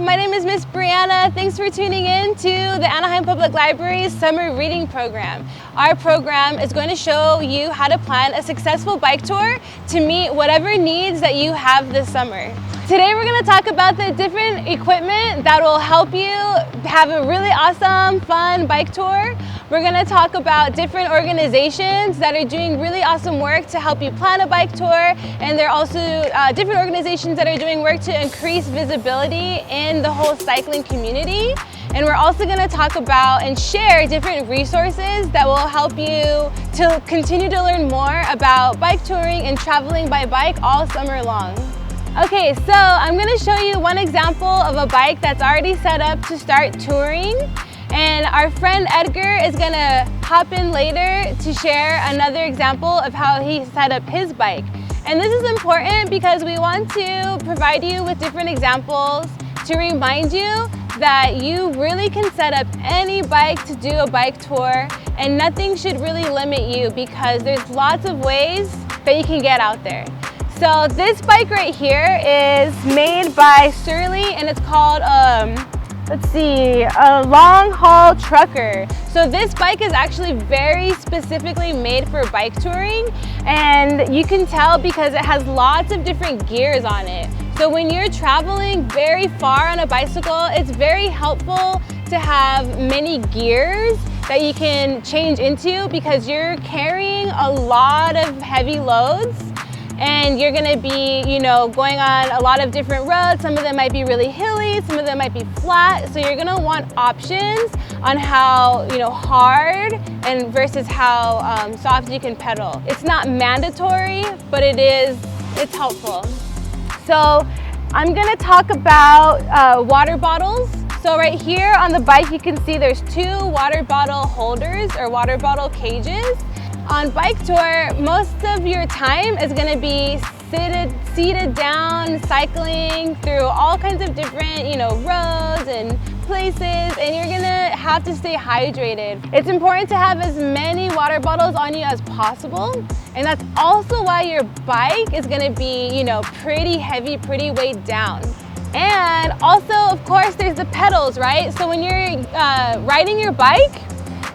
my name is Miss Brianna. Thanks for tuning in to the Anaheim Public Library's Summer Reading Program. Our program is going to show you how to plan a successful bike tour to meet whatever needs that you have this summer. Today we're going to talk about the different equipment that will help you have a really awesome, fun bike tour. We're going to talk about different organizations that are doing really awesome work to help you plan a bike tour, and there are also different organizations that are doing work to increase visibility in the whole cycling community. And we're also going to talk about and share different resources that will help you to continue to learn more about bike touring and traveling by bike all summer long. Okay, so I'm going to show you one example of a bike that's already set up to start touring. And our friend Edgar is going to hop in later to share another example of how he set up his bike. And this is important because we want to provide you with different examples to remind you that you really can set up any bike to do a bike tour, and nothing should really limit you because there's lots of ways that you can get out there. So this bike right here is made by Surly, and it's called a long haul trucker. So this bike is actually very specifically made for bike touring, and you can tell because it has lots of different gears on it. So when you're traveling very far on a bicycle, it's very helpful to have many gears that you can change into because you're carrying a lot of heavy loads. And you're gonna be, going on a lot of different roads. Some of them might be really hilly, some of them might be flat. So you're gonna want options on how, hard and versus how soft you can pedal. It's not mandatory, but it's helpful. So I'm gonna talk about water bottles. So right here on the bike, you can see there's 2 water bottle holders or water bottle cages. On bike tour, most of your time is going to be seated down, cycling through all kinds of different, roads and places, and you're going to have to stay hydrated. It's important to have as many water bottles on you as possible, and that's also why your bike is going to be, pretty heavy, pretty weighed down. And also, of course, there's the pedals, right? So when you're riding your bike,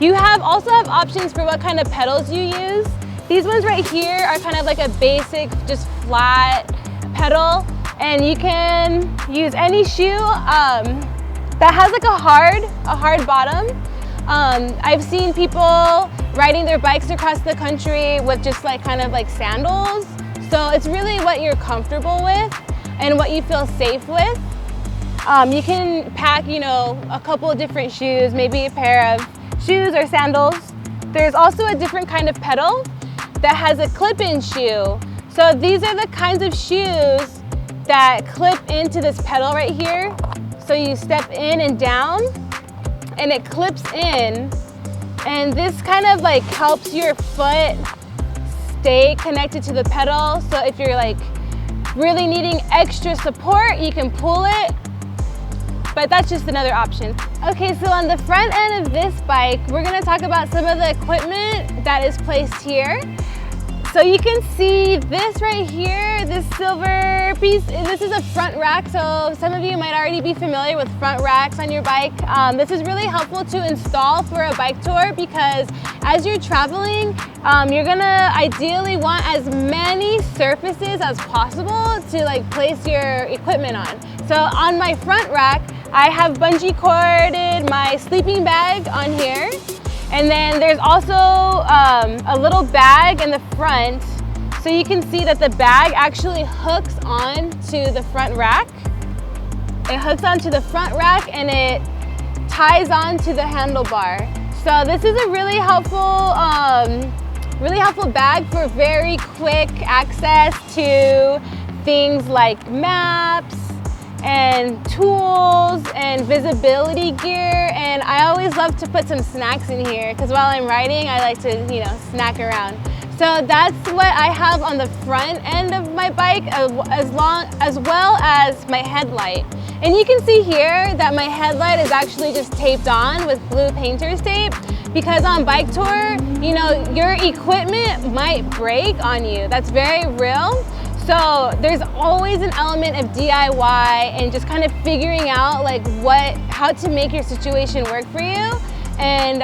you also have options for what kind of pedals you use. These ones right here are kind of like a basic, just flat pedal, and you can use any shoe that has like a hard bottom. I've seen people riding their bikes across the country with just kind of like sandals. So it's really what you're comfortable with and what you feel safe with. You can pack, a couple of different shoes, maybe a pair of shoes or sandals. There's also a different kind of pedal that has a clip-in shoe. So these are the kinds of shoes that clip into this pedal right here. So you step in and down and it clips in, and this kind of helps your foot stay connected to the pedal. So if you're really needing extra support, you can pull it. But that's just another option. Okay, so on the front end of this bike, we're gonna talk about some of the equipment that is placed here. So you can see this right here, this silver piece, this is a front rack. So some of you might already be familiar with front racks on your bike. This is really helpful to install for a bike tour because as you're traveling, you're gonna ideally want as many surfaces as possible to place your equipment on. So on my front rack, I have bungee corded my sleeping bag on here. And then there's also a little bag in the front. So you can see that the bag actually hooks on to the front rack. It hooks onto the front rack and it ties on to the handlebar. So this is a really helpful bag for very quick access to things like maps and tools and visibility gear. And I always love to put some snacks in here because while I'm riding, I like to, snack around. So that's what I have on the front end of my bike, as well as my headlight. And you can see here that my headlight is actually just taped on with blue painter's tape because on bike tour, your equipment might break on you. That's very real. So there's always an element of DIY and just kind of figuring out like how to make your situation work for you. And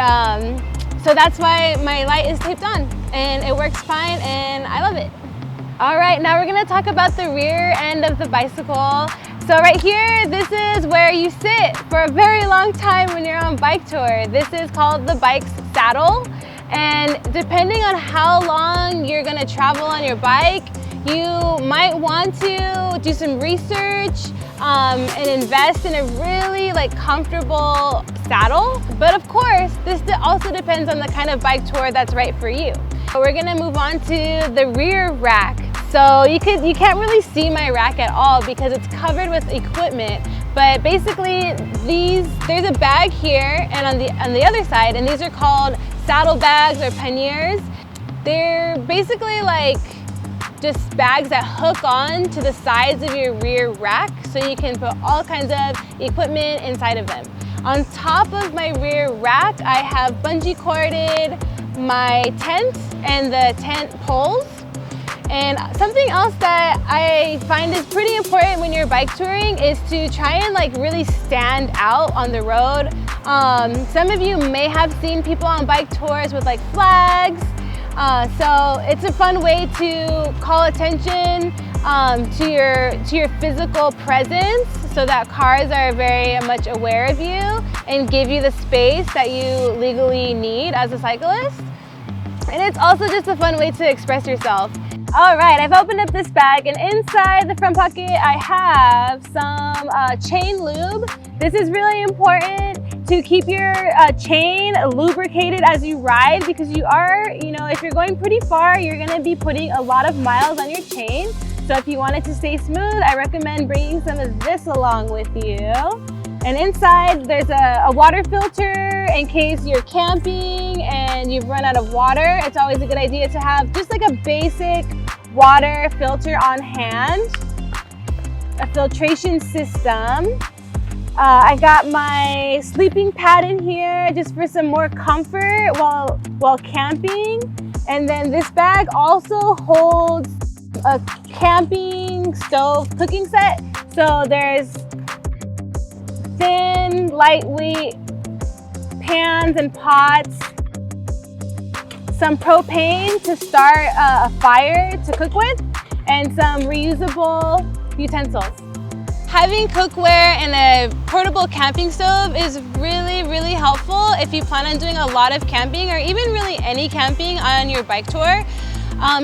so that's why my light is taped on and it works fine and I love it. All right, now we're gonna talk about the rear end of the bicycle. So right here, this is where you sit for a very long time when you're on bike tour. This is called the bike's saddle. And depending on how long you're gonna travel on your bike, you might want to do some research and invest in a really comfortable saddle. But of course, this also depends on the kind of bike tour that's right for you. We're gonna move on to the rear rack. So you can't really see my rack at all because it's covered with equipment. But basically, there's a bag here and on the other side, and these are called saddle bags or panniers. They're basically just bags that hook on to the sides of your rear rack so you can put all kinds of equipment inside of them. On top of my rear rack, I have bungee corded my tent and the tent poles. And something else that I find is pretty important when you're bike touring is to try and really stand out on the road. Some of you may have seen people on bike tours with flags. So it's a fun way to call attention to your physical presence so that cars are very much aware of you and give you the space that you legally need as a cyclist. And it's also just a fun way to express yourself. All right, I've opened up this bag and inside the front pocket I have some chain lube. This is really important to keep your chain lubricated as you ride because if you're going pretty far, you're gonna be putting a lot of miles on your chain. So if you want it to stay smooth, I recommend bringing some of this along with you. And inside there's a water filter in case you're camping and you've run out of water. It's always a good idea to have just a basic water filter on hand, a filtration system. I got my sleeping pad in here just for some more comfort while camping. And then this bag also holds a camping stove cooking set. So there's thin, lightweight pans and pots, some propane to start a fire to cook with, and some reusable utensils. Having cookware and a portable camping stove is really, really helpful if you plan on doing a lot of camping or even really any camping on your bike tour.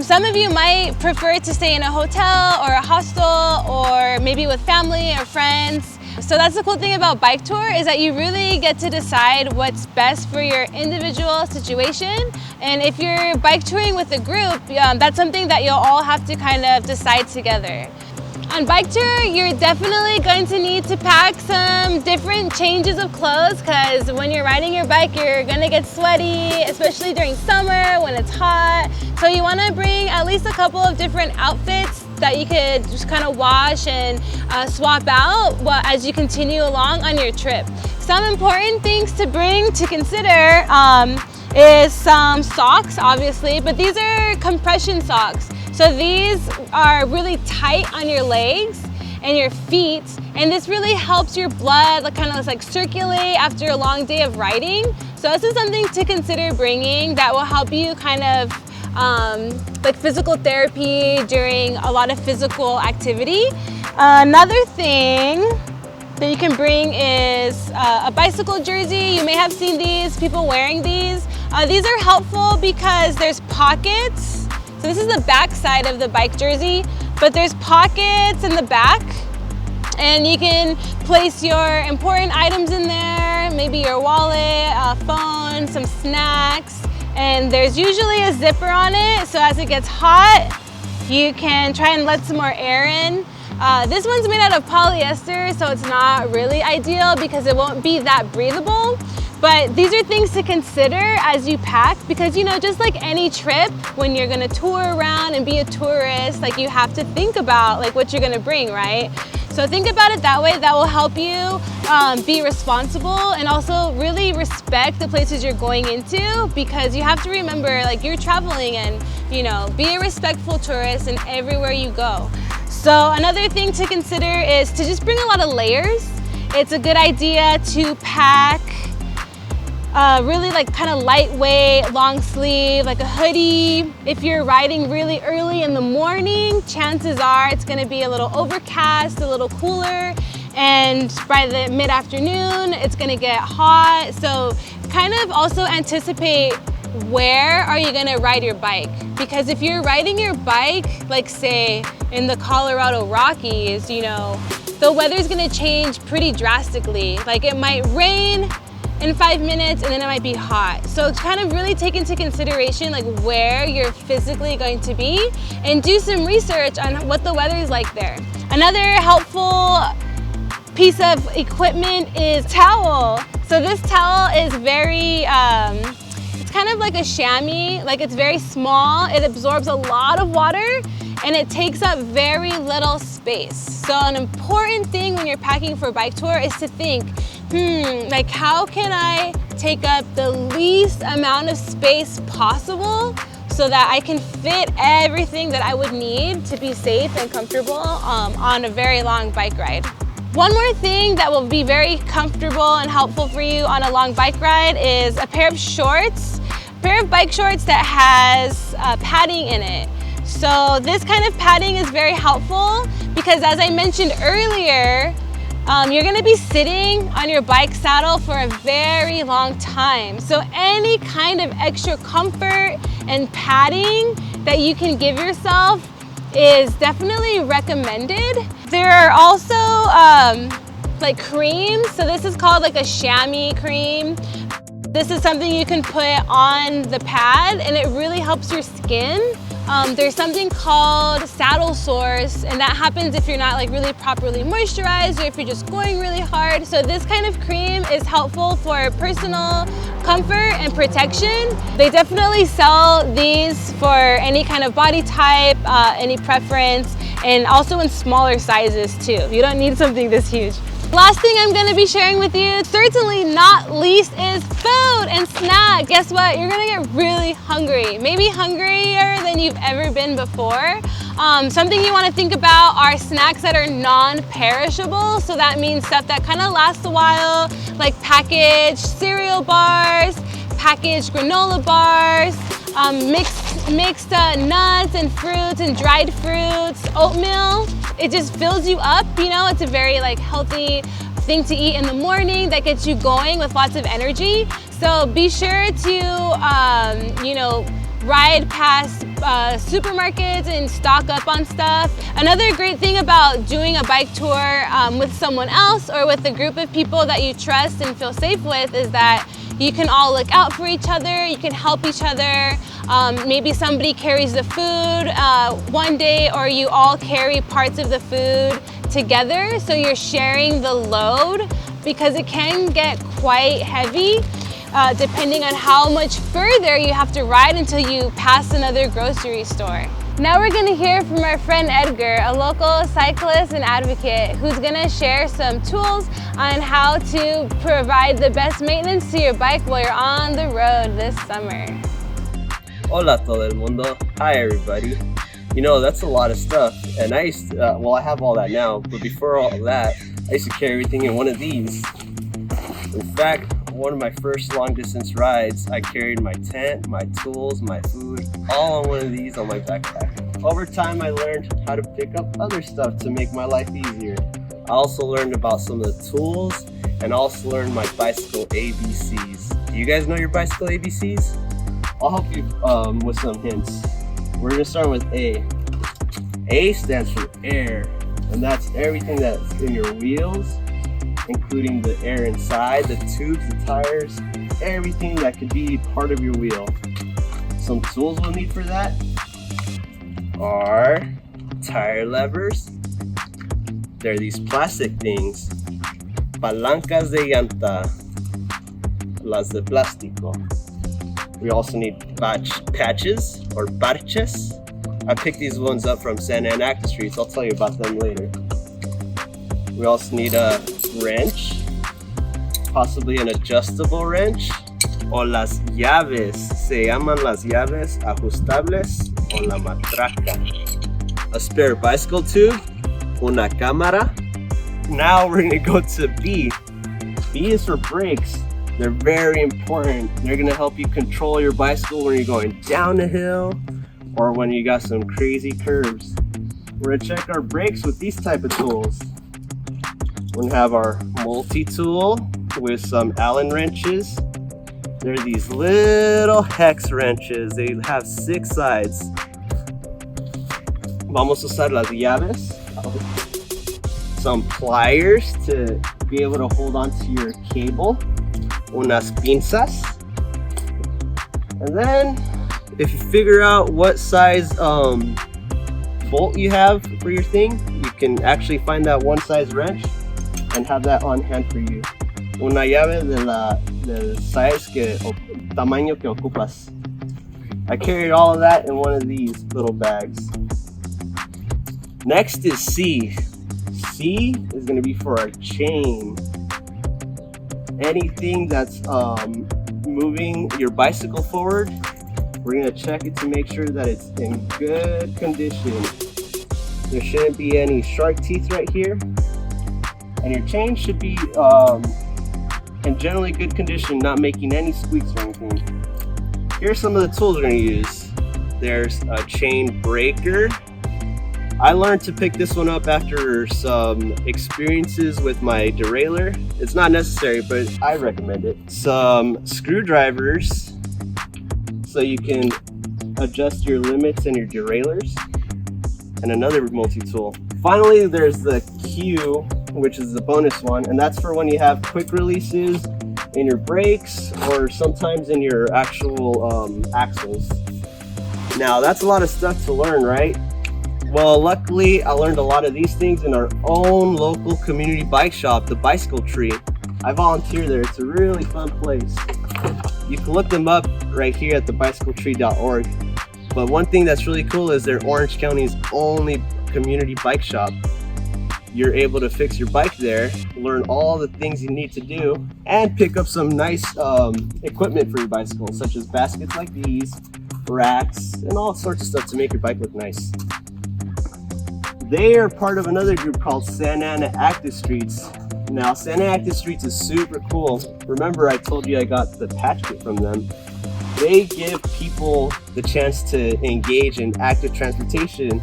Some of you might prefer to stay in a hotel or a hostel or maybe with family or friends. So that's the cool thing about bike tour is that you really get to decide what's best for your individual situation. And if you're bike touring with a group, that's something that you'll all have to kind of decide together. On bike tour, you're definitely going to need to pack some different changes of clothes because when you're riding your bike, you're gonna get sweaty, especially during summer when it's hot. So you wanna bring at least a couple of different outfits that you could just kind of wash and swap out as you continue along on your trip. Some important things to bring to consider is some socks, obviously, but these are compression socks. So these are really tight on your legs and your feet, and this really helps your blood kind of circulate after a long day of riding. So this is something to consider bringing that will help you kind of physical therapy during a lot of physical activity. Another thing that you can bring is a bicycle jersey. You may have seen these, people wearing these. These are helpful because there's pockets. So this is the back side of the bike jersey, but there's pockets in the back and you can place your important items in there, maybe your wallet, a phone, some snacks, and there's usually a zipper on it, so as it gets hot, you can try and let some more air in. This one's made out of polyester, so it's not really ideal because it won't be that breathable. But these are things to consider as you pack because, just like any trip, when you're gonna tour around and be a tourist, you have to think about what you're gonna bring, right? So think about it that way. That will help you be responsible and also really respect the places you're going into, because you have to remember, like, you're traveling and, you know, be a respectful tourist in everywhere you go. So another thing to consider is to just bring a lot of layers. It's a good idea to pack really like kind of lightweight, long sleeve, like a hoodie. If you're riding really early in the morning, chances are it's gonna be a little overcast, a little cooler, and by the mid-afternoon, it's gonna get hot. So kind of also anticipate where are you gonna ride your bike? Because if you're riding your bike, like say in the Colorado Rockies, you know, the weather's gonna change pretty drastically. Like it might rain in 5 minutes and then it might be hot. So kind of really take into consideration like where you're physically going to be and do some research on what the weather is like there. Another helpful piece of equipment is towel. So this towel is very, it's kind of like a chamois, like it's very small, it absorbs a lot of water and it takes up very little space. So an important thing when you're packing for a bike tour is to think, like how can I take up the least amount of space possible so that I can fit everything that I would need to be safe and comfortable on a very long bike ride. One more thing that will be very comfortable and helpful for you on a long bike ride is a pair of shorts, a pair of bike shorts that has padding in it. So this kind of padding is very helpful because, as I mentioned earlier, you're gonna be sitting on your bike saddle for a very long time. So any kind of extra comfort and padding that you can give yourself is definitely recommended. There are also like creams. So this is called like a chamois cream. This is something you can put on the pad and it really helps your skin. There's something called saddle sores, and that happens if you're not like really properly moisturized or if you're just going really hard. So this kind of cream is helpful for personal comfort and protection. They definitely sell these for any kind of body type, any preference, and also in smaller sizes too. You don't need something this huge. Last thing I'm gonna be sharing with you, certainly not least, is food and snack. Guess what? You're gonna get really hungry, maybe hungrier than you've ever been before. Something you wanna think about are snacks that are non-perishable. So that means stuff that kind of lasts a while, like packaged cereal bars, packaged granola bars, mixed nuts and fruits and dried fruits, oatmeal. It just fills you up, you know, it's a very like healthy thing to eat in the morning that gets you going with lots of energy. So be sure to, you know, ride past supermarkets and stock up on stuff. Another great thing about doing a bike tour with someone else or with a group of people that you trust and feel safe with is that you can all look out for each other, you can help each other. Maybe somebody carries the food one day, or you all carry parts of the food together, so you're sharing the load, because it can get quite heavy depending on how much further you have to ride until you pass another grocery store. Now we're gonna hear from our friend Edgar, a local cyclist and advocate, who's gonna share some tools on how to provide the best maintenance to your bike while you're on the road this summer. Hola todo el mundo. Hi everybody. You know, that's a lot of stuff, and I used to, well, I have all that now, but before all of that, I used to carry everything in one of these. In fact, one of my first long distance rides, I carried my tent, my tools, my food, all on one of these on my backpack. Over time, I learned how to pick up other stuff to make my life easier. I also learned about some of the tools and also learned my bicycle ABCs. Do you guys know your bicycle ABCs? I'll help you with some hints. We're gonna start with A. A stands for air, and that's everything that's in your wheels, including the air inside, the tubes, the tires, everything that could be part of your wheel. Some tools we'll need for that are tire levers. They're these plastic things. Palancas de llanta, las de plástico. We also need patches or parches. I picked these ones up from Santa Ana Active Streets. I'll tell you about them later. We also need a wrench, possibly an adjustable wrench, o las llaves. Se llaman las llaves ajustables o la matraca. A spare bicycle tube, una cámara. Now we're gonna go to B. B is for brakes. They're very important. They're gonna help you control your bicycle when you're going down a hill or when you got some crazy curves. We're gonna check our brakes with these type of tools. We're gonna have our multi-tool with some Allen wrenches. They're these little hex wrenches. They have 6 sides. Vamos a usar las llaves. Some pliers to be able to hold onto your cable. Unas pinzas. And then if you figure out what size bolt you have for your thing, you can actually find that one size wrench and have that on hand for you. Una llave del size tamaño que ocupas. I carried all of that in one of these little bags. Next is C. C is going to be for our chain. Anything that's moving your bicycle forward, we're going to check it to make sure that it's in good condition. There shouldn't be any shark teeth right here. And your chain should be in generally good condition, not making any squeaks or anything. Here's some of the tools we're going to use. There's a chain breaker. I learned to pick this one up after some experiences with my derailleur. It's not necessary, but I recommend it. Some screwdrivers so you can adjust your limits and your derailleurs. And another multi-tool. Finally, there's the Q, which is the bonus one, and that's for when you have quick releases in your brakes or sometimes in your actual axles. Now, that's a lot of stuff to learn, right? Well, luckily, I learned a lot of these things in our own local community bike shop, the Bicycle Tree. I volunteer there. It's a really fun place. You can look them up right here at thebicycletree.org. But one thing that's really cool is they're Orange County's only community bike shop. You're able to fix your bike there, learn all the things you need to do, and pick up some nice equipment for your bicycle, such as baskets like these, racks, and all sorts of stuff to make your bike look nice. They are part of another group called Santa Ana Active Streets. Now, Santa Ana Active Streets is super cool. Remember, I told you I got the patch kit from them. They give people the chance to engage in active transportation.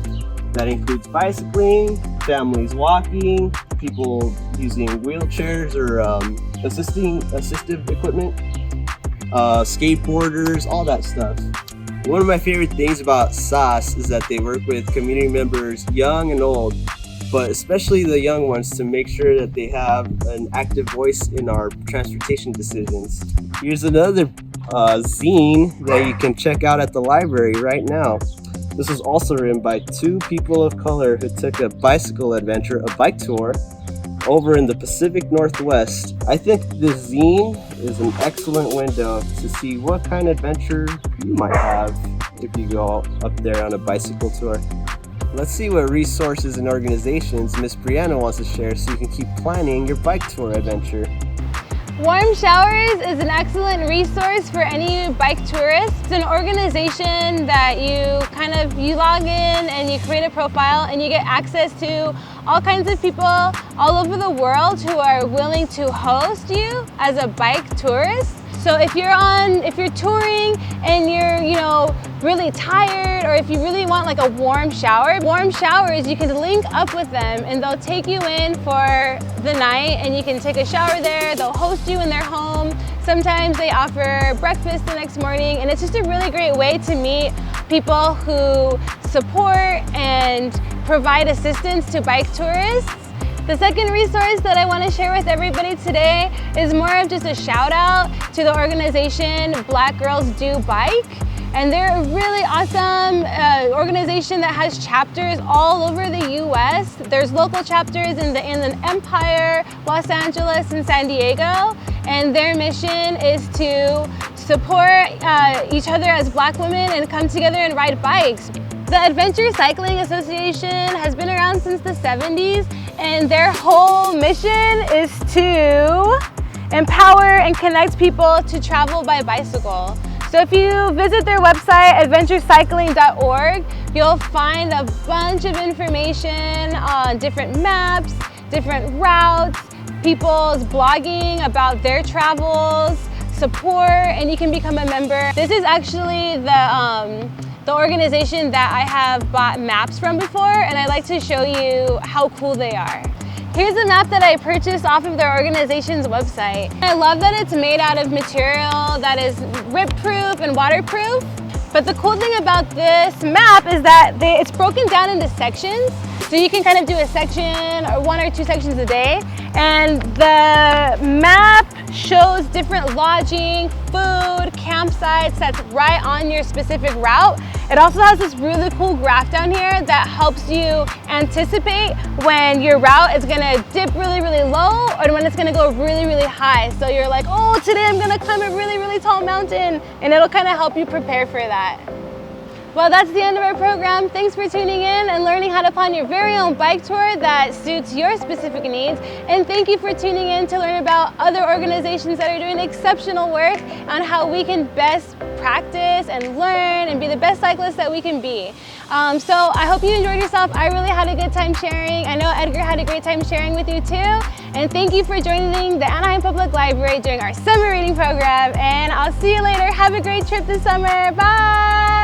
That includes bicycling, families walking, people using wheelchairs or assistive equipment, skateboarders, all that stuff. One of my favorite things about SAS is that they work with community members, young and old, but especially the young ones, to make sure that they have an active voice in our transportation decisions. Here's another zine that you can check out at the library right now. This was also written by 2 people of color who took a bicycle adventure, a bike tour, over in the Pacific Northwest. I think this zine is an excellent window to see what kind of adventure you might have if you go up there on a bicycle tour. Let's see what resources and organizations Miss Brianna wants to share so you can keep planning your bike tour adventure. Warm Showers is an excellent resource for any bike tourist. It's an organization that you log in and you create a profile and you get access to all kinds of people all over the world who are willing to host you as a bike tourist. So if you're touring and you're, really tired, or if you really want like a warm showers, you can link up with them and they'll take you in for the night and you can take a shower there. They'll host you in their home. Sometimes they offer breakfast the next morning, and it's just a really great way to meet people who support and provide assistance to bike tourists. The second resource that I want to share with everybody today is more of just a shout out to the organization Black Girls Do Bike. And they're a really awesome organization that has chapters all over the US. There's local chapters in the Empire, Los Angeles, and San Diego. And their mission is to support each other as Black women and come together and ride bikes. The Adventure Cycling Association has been around since the 70s, and their whole mission is to empower and connect people to travel by bicycle. So if you visit their website, adventurecycling.org, you'll find a bunch of information on different maps, different routes, people's blogging about their travels, support, and you can become a member. This is actually the organization that I have bought maps from before, and I'd like to show you how cool they are. Here's a map that I purchased off of their organization's website. I love that it's made out of material that is rip-proof and waterproof. But the cool thing about this map is that it's broken down into sections. So you can kind of do a section or 1 or 2 sections a day. And the map shows different lodging, food, campsites that's right on your specific route. It also has this really cool graph down here that helps you anticipate when your route is gonna dip really, really low or when it's gonna go really, really high. So you're like, oh, today I'm gonna climb a really, really tall mountain, and it'll kind of help you prepare for that. Well, that's the end of our program. Thanks for tuning in and learning how to plan your very own bike tour that suits your specific needs. And thank you for tuning in to learn about other organizations that are doing exceptional work on how we can best practice and learn and be the best cyclists that we can be. So I hope you enjoyed yourself. I really had a good time sharing. I know Edgar had a great time sharing with you too. And thank you for joining the Anaheim Public Library during our summer reading program. And I'll see you later. Have a great trip this summer. Bye.